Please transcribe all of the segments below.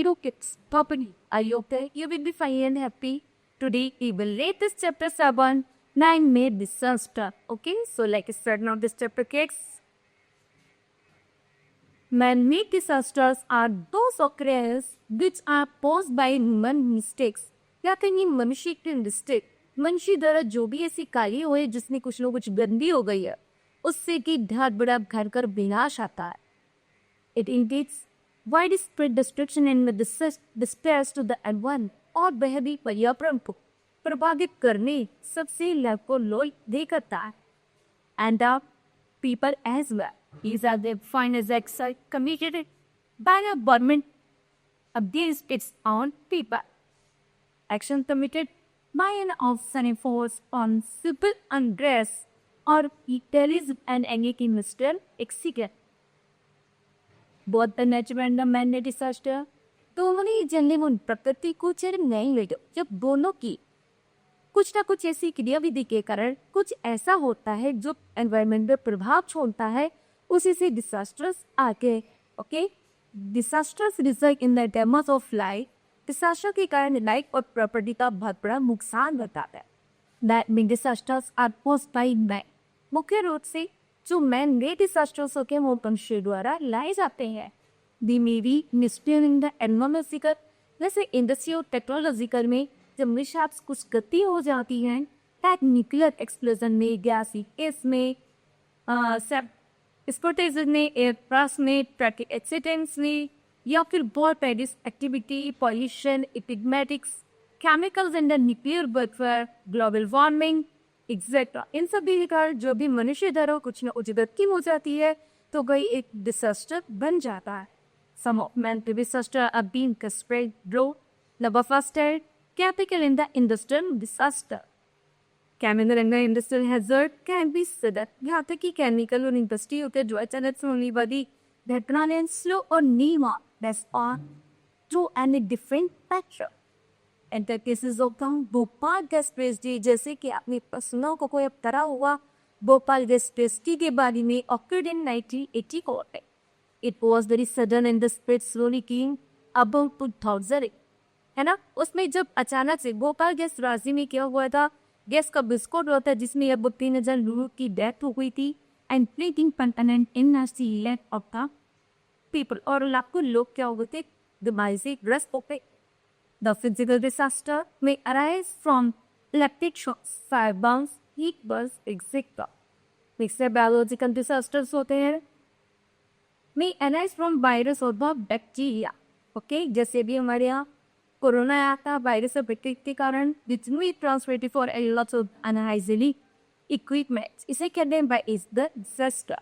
Hello kids, Popini, are you okay? You will be fine and happy. Today we will read this chapter 7, 9 May disaster. Okay, so like start now this chapter kids. Man-made disasters are those occurrences which are caused by human mistakes. या कहीं मनुष्य की mistake, मनुष्य द्वारा जो भी ऐसी कार्य हुए जिसमें कुछ न कुछ गंदी हो गई है, उससे कि बहुत बड़ा भयंकर विनाश आता है. It indicates widespread destruction and despair to the environment और वह भी पर्यावरण को प्रभावित करने सबसे लाखों लोग दे करता है. And the people as well. These are the finest acts committed by a government against its own people. Action committed by an officer force on civil unrest or terrorism and any industrial accident. Both the natural and the man-made disaster, दोनों ही जनले मुन प्रकृति को चरम नहीं ले दो. जब दोनों की कुछ ना कुछ ऐसी क्रियाविधि के कारण कुछ ऐसा होता है जो एनवायरनमेंट पर प्रभाव छोड़ता है, उसी से डिसास्टर्स आगे. Okay, disasters result in the damage of life. Disaster के कारण लाइफ और प्रॉपर्टी का बहुत बड़ा नुकसान बताता है. That mean disasters are caused by man. मुख्य रूप से जो मैन मेड डिसास्टर्स होते हैं वो मनुष्य द्वारा लाए जाते हैं. The may be mistake in the environmental, जैसे इंडस्ट्रियल टेक्नोलॉजिकल में जब मिसहैप्स कुछ गति हो जाती है, न्यूक्लियर एक्सप्लोजन में, गैस लीकेज में, एक्सपोर्टेशन में, एयरक्राफ्ट में, ट्रैफिक एक्सीडेंट्स में, या फिर बहुत पेरिस activity, pollution, epidemics, chemicals in the nuclear warfare, global warming etcetera. इन सभी के कारण जो भी मनुष्य द्वारा कुछ न कुछ गति हो जाती है तो कोई एक डिसास्टर बन जाता है. Some of man-made disasters are being spread below. Number first, chemical in the industrial disaster. Chemical in the industrial hazard can be sudden. यहाँ तक कि केमिकल और इंडस्ट्री होते जो अचानक से होने वाली घटना ने स्लो और नीमा base on to any different factor. And the cases of the Bhopal gas tragedy, जैसे कि आपने सुना को कोई अब तरह हुआ भोपाल गैस ट्रेजेडी के बारे में, occurred in 1984. It was very sudden and the spread slowly came about 2000. है ना, उसमें जब अचानक से भोपाल गैस ट्रेजेडी में क्या हुआ था, गैस का विस्फोट हुआ था जिसमें अब 3000 लोगों की डेथ हो गई थी. And plating continent in late of the people, और लाखों लोग क्या हो गए थे, बीमारी से ग्रस्त हो गए. द फिजिकल डिसास्टर में arise from electric shocks, fire burns, heat burns etcetera. Mixer biological disasters होते हैं में अराइज फ्रॉम वायरस और बैक्टीरिया. ओके, जैसे भी हमारे यहाँ कोरोना आया था वायरस और बैक्टीरिया के कारण, which we transmitted for a lots of unhygienic equipment. इसे कहते हैं by is the disaster.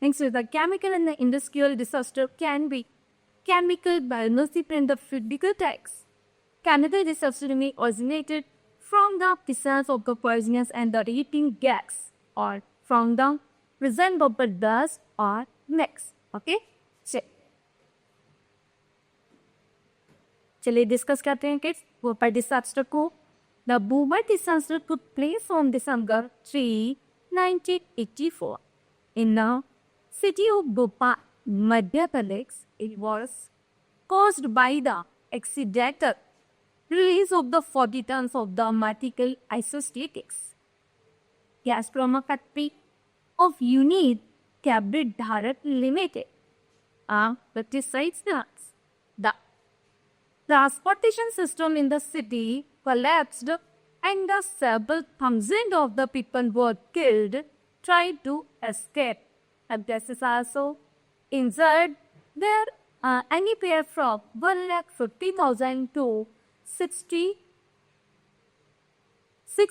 Next is the chemical and the industrial disaster can be chemical, biological and the physical types. Chemical disaster may originated from the presence of the poisonous and the heating gas or from the presence of the dust or mix. Okay? चलिए discuss करते हैं kids Bhopal disaster को. The Bhopal disaster took place on December 3, 1984 in the city of Bhopal, Madhya Pradesh. It was caused by the accidental release of the 40 tons of the medical isostatics gas from a factory of Unit Cabinet Bharat Limited. Pesticides nuts. The transportation system in the city collapsed and the several thousands of the people were killed trying to escape. And this is also injured. There anywhere from 150,000 to 6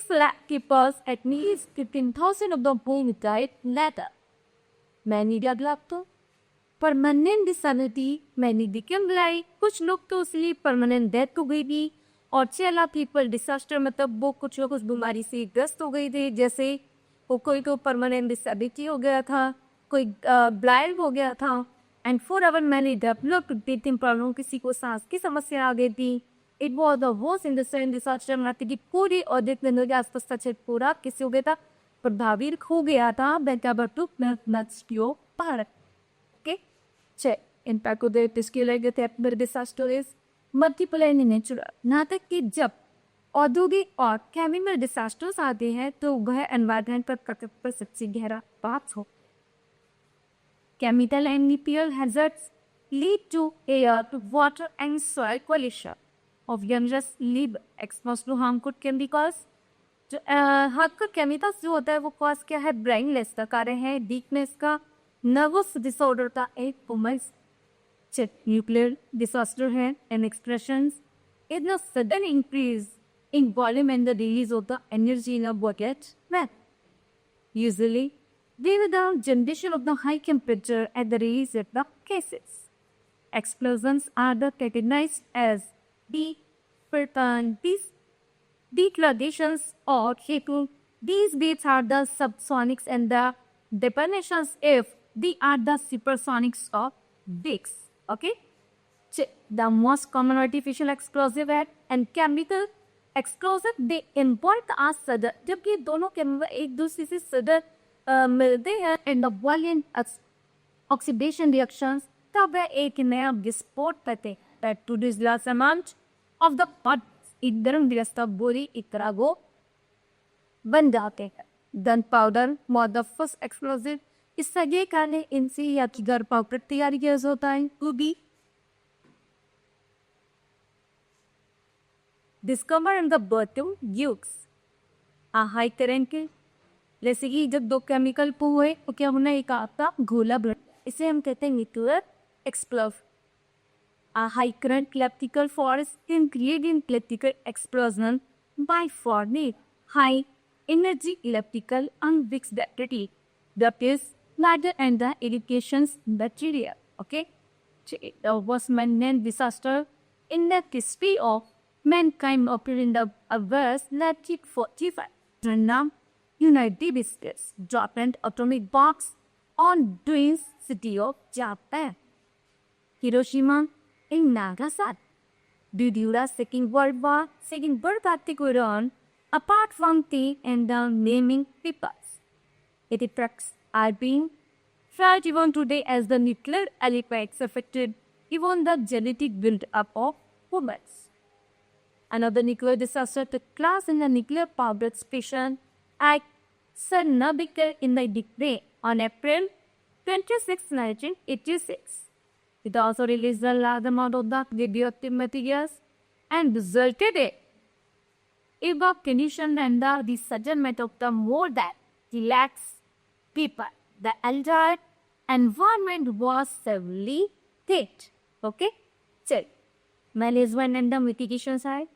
lakh keepers, at least 15,000 of the whom died later. Many developed permanent disability, मैंने become लाई. कुछ लोग तो इसलिए permanent death हो गई थी और 6 lakh people disaster मतलब वो कुछ लोग उस बीमारी से ग्रस्त हो गए थे. जैसे वो कोई को परमानेंट डिसेबिलिटी हो गया था, कोई ब्लाइंड हो गया था. एंड 4 आवर मैंने डेवलप्ड ब्रीथिंग प्रॉब्लम, किसी को सांस की समस्या आ गई थी. It was the worst in the same disaster मतलब कि पूरी औद्योगिक नगर के आसपास का क्षेत्र पूरा किसी हो गया था, प्रभावित हो गया था. पहाड़. Okay? Check. Impact of the disculated disaster is multiple and natural. यहाँ तक कि जब औद्योगिक और केमिकल डिजास्टर्स आते हैं तो वह एनवायरमेंट पर प्रकृति पर सबसे गहरा बात हो। Chemical and nuclear hazards lead to air, to water and soil pollution of youngest live exposed to harmful chemicals. जो हार्मफुल केमिकल्स जो होता है वो कॉज क्या है? ब्रेनलेस का कारण है, वीकनेस का, नर्वस डिसऑर्डर का, एक वुमेन्स न्यूक्लियर डिजास्टर है and expressions in a sudden increase in volume and the release of the energy in a bucket well. Usually, due to the generation of the high temperature at the release of the gases. Explosions are the categorized as declarations or heating. These beats are the subsonics and the detonations if they are the supersonics of Dix. Okay? The most common artificial explosive and chemical explosive they import आज सदर, जबकि दोनों chemical एक दूसरे से सदर मिलते हैं in the volume oxidation reactions, तब वह एक नया विस्फोट करते हैं to this large amount of the parts इधर गिरस्ता बोरी इकरा गो बन जाते हैं। Gun powder the first explosive इस सगे काले इनसे या कि गन पाउडर तैयार किया होता है to be discover in the birth यूक्स हाई करंट के, जैसे कि जब दो केमिकल को हुए तो क्या होना, एक आपका घोला बन, इसे हम कहते हैं nuclear explosive. High current electrical force can create in electrical explosion by forming high energy electrical unmixed activity that is matter and the irrigations bacteria. Okay, there was man disaster in the history of mankind appeared in the verse 1945. Random United States dropped an atomic bombs on twin city of Japan, Hiroshima and Nagasaki. During the Second World War, going on, apart from the and the naming peoples, its effects are being felt even today as the nuclear effects affected even the genetic build-up of humans. Another nuclear disaster took place in the nuclear power station at Chernobyl in the Ukraine on April 26, 1986. It also released a large amount of the radioactive materials and resulted in evacuation and the resurgence of the more than relaxed people. The entire environment was severely hit. Okay? चल, management and the mitigation side.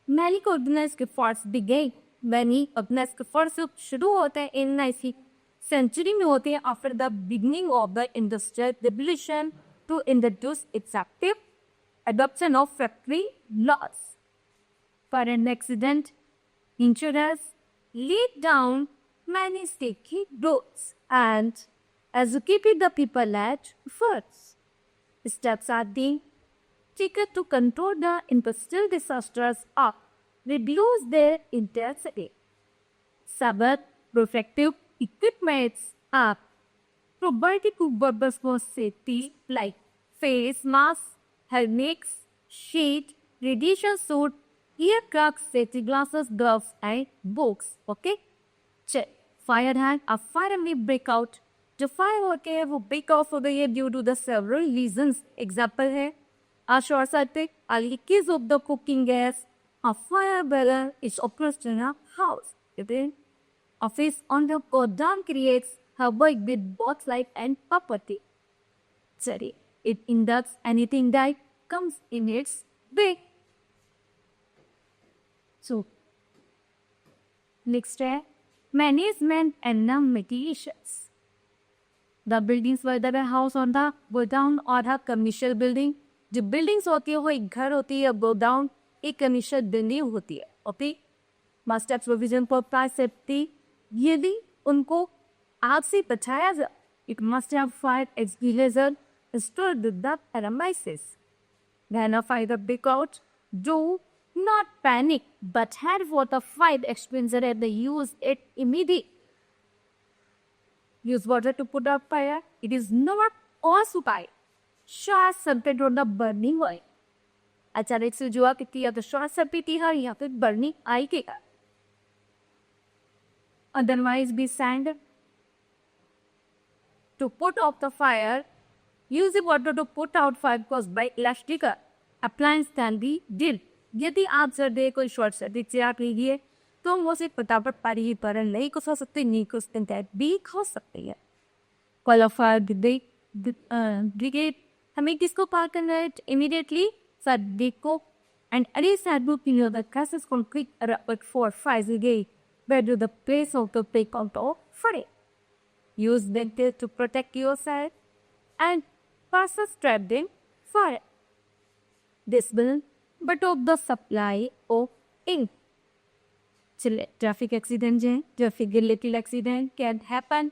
Many organized efforts began. Many organized efforts शुरू होते हैं in 19th century में होते हैं after the beginning of the industrial revolution to introduce effective adoption of factory laws. For an accident, insurance laid down many sticky roads and educated the people at first. Steps are being taken to control the industrial disasters or reduce their intensity. Several protective equipments are provided to purpose for safety like face masks, helmets, sheet, radiation suit, ear safety glasses, gloves, and books. Okay? Check. Fire had a fire may break out. जो fire होते हैं वो break off हो गई है due to the several reasons. Example है a short circuit, a leakage of the cooking gas, a fire burner is oppressed in a house. Office on the godown creates havoc with both life and property. Sorry, it inducts anything that comes in its way. So, next है management and the mitigations. The buildings were the house on the godown or a commercial building. जो buildings होती है वो एक घर होती है, godown एक कमर्शियल बिल्डिंग होती है। Okay, must have provision for fire safety. यदि उनको आग से बचाया जाए, it must have fire extinguisher installed with the premises. When a fire break out, do not panic but have water fire extinguisher at the use it immediate. Use water to put out fire. It is not also by short circuit on the burning oil. अचानक से जुआ कितनी या तो short circuit है या फिर burning आई के otherwise be sand to put off the fire. Use the water to put out fire caused by electrical appliance can be dealt. यदि आप सर्दे कोई शॉर्ट सर्किट से आप लीजिए तो वो सिर्फ फटाफट पारी ही पर नहीं कुछ हो सकते नहीं कुछ दिन तक भी हो सकती है क्वालिफायर ब्रिगेड हमें किसको पार करना है इमीडिएटली सर्दी को and any sad book in the classes complete rapport for five brigade where do the place of the break out of fire. Use dental to protect yourself and passes trapped in fire. This will but of the supply of ink. Traffic accident, traffic related accident can happen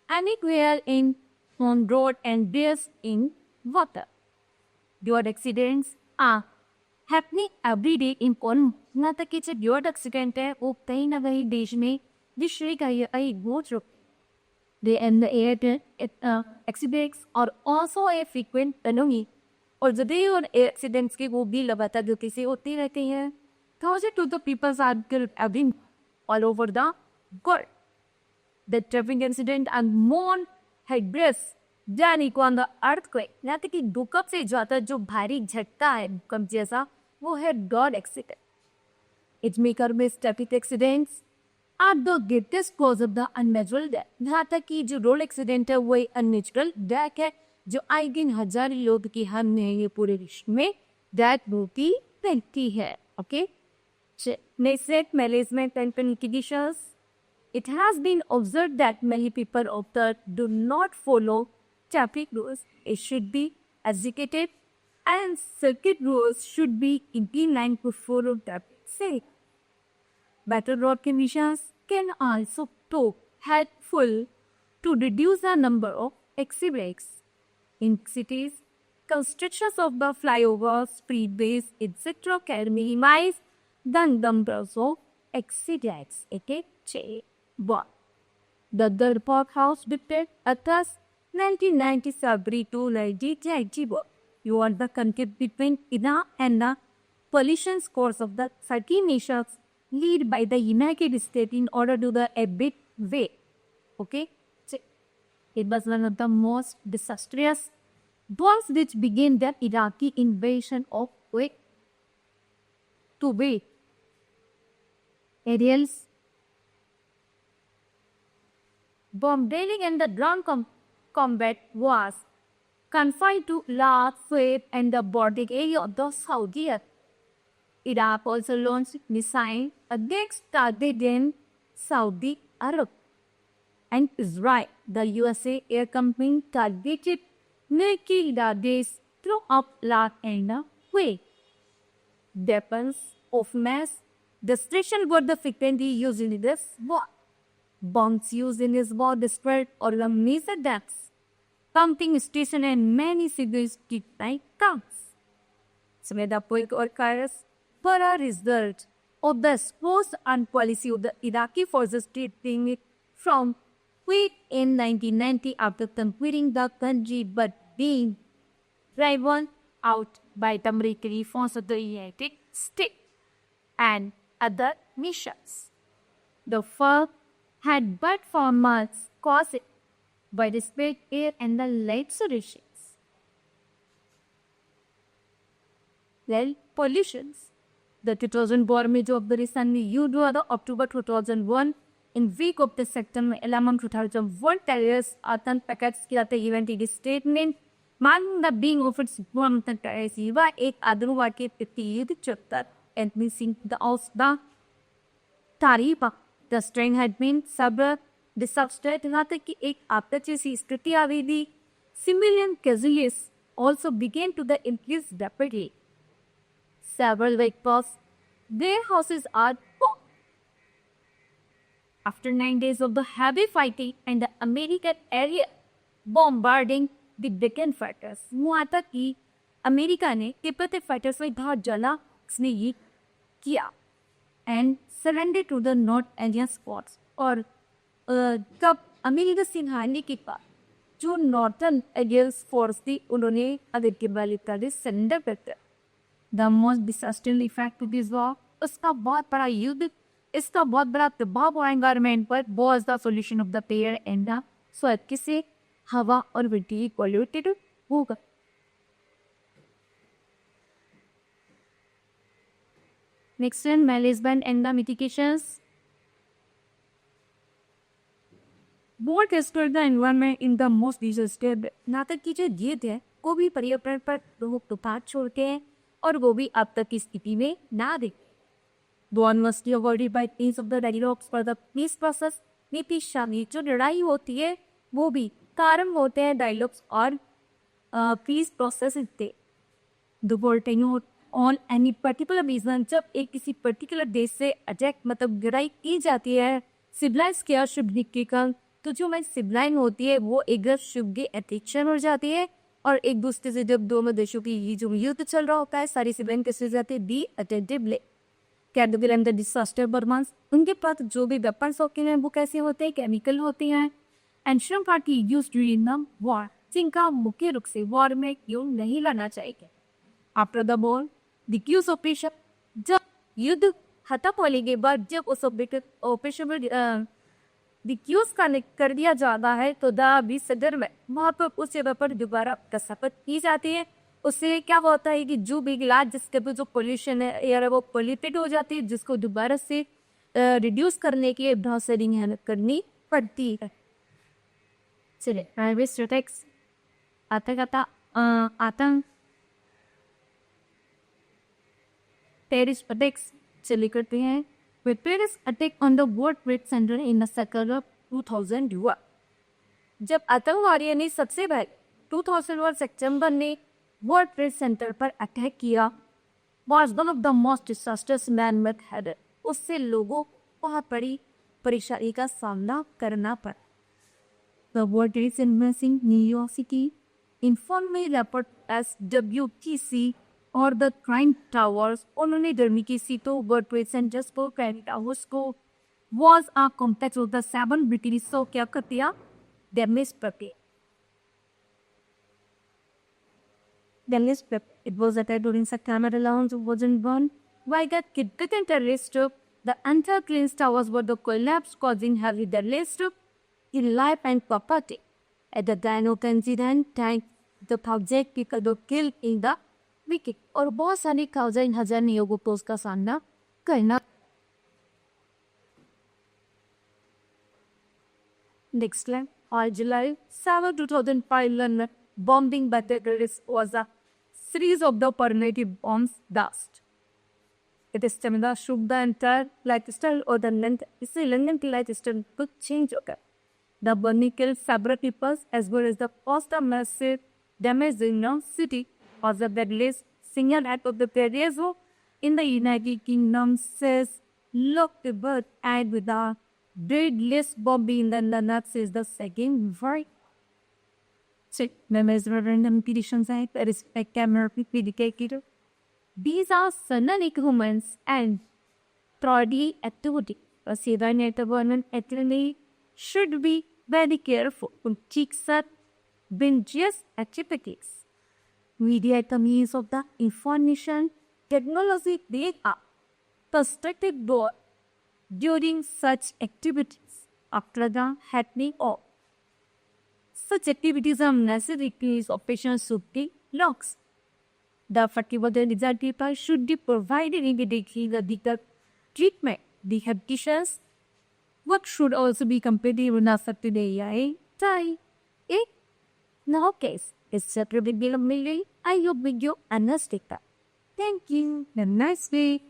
anywhere in on road and there's in water. Road accidents are happening every day in on ना तक कि जो road accident है वो कहीं ना कहीं देश में विश्व का ये बहुत रुक They and the air accidents are also a frequent phenomenon. और जो day और accidents के वो भी लगातार गति से होती रहती हैं. Thousands of the people are killed every all over the world. The traffic incident and more headbreaks than equal the earthquake. यहाँ तक कि भूकंप से ज़्यादा जो भारी झटका है भूकंप जैसा वो है road accident. It may occur with traffic accidents. are the greatest cause of the unnatural death. यहाँ तक कि जो रोड एक्सीडेंट है वही अननेचुरल डेथ है जो आई दिन हजार लोग की हम है ये पूरे विश्व में डेथ होती रहती है. Okay next management and conditions. It has been observed that many people of the do not follow traffic rules. It should be educated and circuit rules should be implemented to follow traffic safety. Better road conditions can also prove helpful to reduce the number of accidents. In cities, constructions of the flyovers, speedways, etc. can minimize the numbers of accidents. Okay, but the report house dictated across 1997 to 1991. You are the conflict between Iran and the pollution scores of the 13 nations lead by the United States in order to the a bit way. Okay, so it was one of the most disastrous bombs which began the Iraqi invasion of Kuwait. To be aerials, bombarding and the ground combat was confined to La Suez and the bordering area of the Saudi Arabia. Iraq also launched missiles against targets in Saudi Arabia and Israel. The USA Air Company targeted military targets throughout Iraq and Kuwait. Weapons of mass destruction were the frequently used in this war. Bombs used in this war destroyed or major deaths, pumping station and many civilians kidnapped counts. So, the point occurs for a result of the exposed and policy of the Iraqi forces taking it from Kuwait in 1990 after conquering the country but being driven out by the military force of the United States and other missions. The fire had but for months caused by the split air and the light solutions. Well, pollutions. The 2000 war major of the recently used were the October 2001 in week of the September 11 2001 terrorist attempt packets किया था event in statement marking the being of its bomb the terrorist युवा एक आतंकवाद के प्रति चुप्तर and missing the aus the तारीफ the strain had been several disaster यहाँ तक कि एक आपदा जैसी स्थिति आ गई थी. Civilian casualties also began to the increase rapidly. Several vehicles, their houses are bombed. After 9 days of the heavy fighting and the American area bombarding the Deccan fighters, हुआ था कि अमेरिका ने तिब्बती फाइटर्स में बहुत जला स्नेही किया and surrendered to the North Indian spots. और तब अमेरिका सिंहाने के बाद जो नॉर्थन इंडियन फोर्स थी उन्होंने अमेरिकी वाली सरेंडर कर दिया. The most disaster effect to this war, उसका बहुत बड़ा युद्ध, इसका बहुत बड़ा प्रभाव हुआ एनवायरमेंट पर, was the solution of the pair and the soil, किससे? हवा और मिट्टी पॉल्यूटेड होगा। Next one, management and the mitigations. Board explore the environment in the most disaster. नाटक की जो जीत है वो भी पर्यावरण पर रोक टोक छोड़ते हैं और वो भी अब तक की स्थिति में ना देखे। One must be avoided by means of the dialogues for the peace process। नीति शामिल जो लड़ाई होती है वो भी कारण होते हैं डायलॉग्स और पीस प्रोसेस से। The volcano on any particular reason, जब एक किसी पर्टिकुलर देश से अटैक मतलब लड़ाई की जाती है, सिविलाइज किया शुभ के कारण, तो जो मैं सिविलाइन होती है वो एक बार शुभ के अटेंशन हो जाती है और एक दूसरे से जब दोनों देशों की ये जो युद्ध चल रहा होता है सारी सिविलाइन कैसे जाती है दी अटेंटिवली। कैडविल एंड द डिसास्टर बर्मांस, उनके पास जो भी वेपन्स होते हैं वो कैसे होते हैं? केमिकल होते हैं। एंड श्रम party use during the war, जिनका मुख्य रूप से वॉर में क्यों नहीं लड़ना चाहिए। आफ्टर द वॉर द क्यूज ऑपरेशन, जब युद्ध खत्म होने के बाद जब उस ऑपरेशन में क्यूज कर दिया जाता है तो द सदर में वहाँ पर उस जगह पर दोबारा कसरत की जाती है। उससे क्या होता है कि जो भी इलाज जिसके पे जो पोल्यूशन है एयर है वो पोल्यूटेड हो जाती है, जिसको दोबारा से रिड्यूस करने की बहुत सारी मेहनत करनी पड़ती है। चलिए स्टेटिक्स आतंक टेररिस्ट अटैक्स चले करते हैं। With Paris attack on the World Trade Center in the second of 2001, जब आतंकवादियों ने सबसे पहले 2001 सितंबर ने वर्ल्ड ट्रेड सेंटर पर अटैक किया, was one of the most disastrous man-made had, उससे लोगों को बहुत बड़ी परेशानी का सामना करना पड़ा। The World Trade Center in New York City informally report as WTC और द ट्वाइन टावर्स, उन्होंने जर्मनी की सीटों वर्ल्ड ट्रेड सेंटर्स को ट्वाइन टावर्स को was a complex of the 7 British को क्या कर दिया? डैमेज करके। It was attacked during September 11, 2001 by the Kidnapping terrorist group. The entire Twin Towers were the collapse, causing heavy damage in life and property. At the time of the incident, the project people were killed in the wicket और बहुत सारे हजार लोगों को उसका सामना करना। Next line, on July 7, 2005 London bombing by terrorists was a series of the permanent bombs dust. It is similar shook the entire lifestyle or the length, इससे लंदन की lifestyle कुछ change हो गया। The burning killed several people as well as the caused a massive damage in the city. Was the deadliest single act of the terrorism in the United Kingdom says look the bird and with the deadliest bombing in the London says the second right. So, members of random petitions act respect camera dedicated. These are sudden humans and tragedy activity. A civil government actually should be very careful to check such dangerous activities. Media at the means of the information technology they are perspective door during such activities after the happening of such activities are necessary of patients should be logs. The particular result people should be provided immediately the legal treatment. The habitations what should also be completed with a certain time. No case. It's a pretty big of I hope you understand that. Thank you. Have a nice day.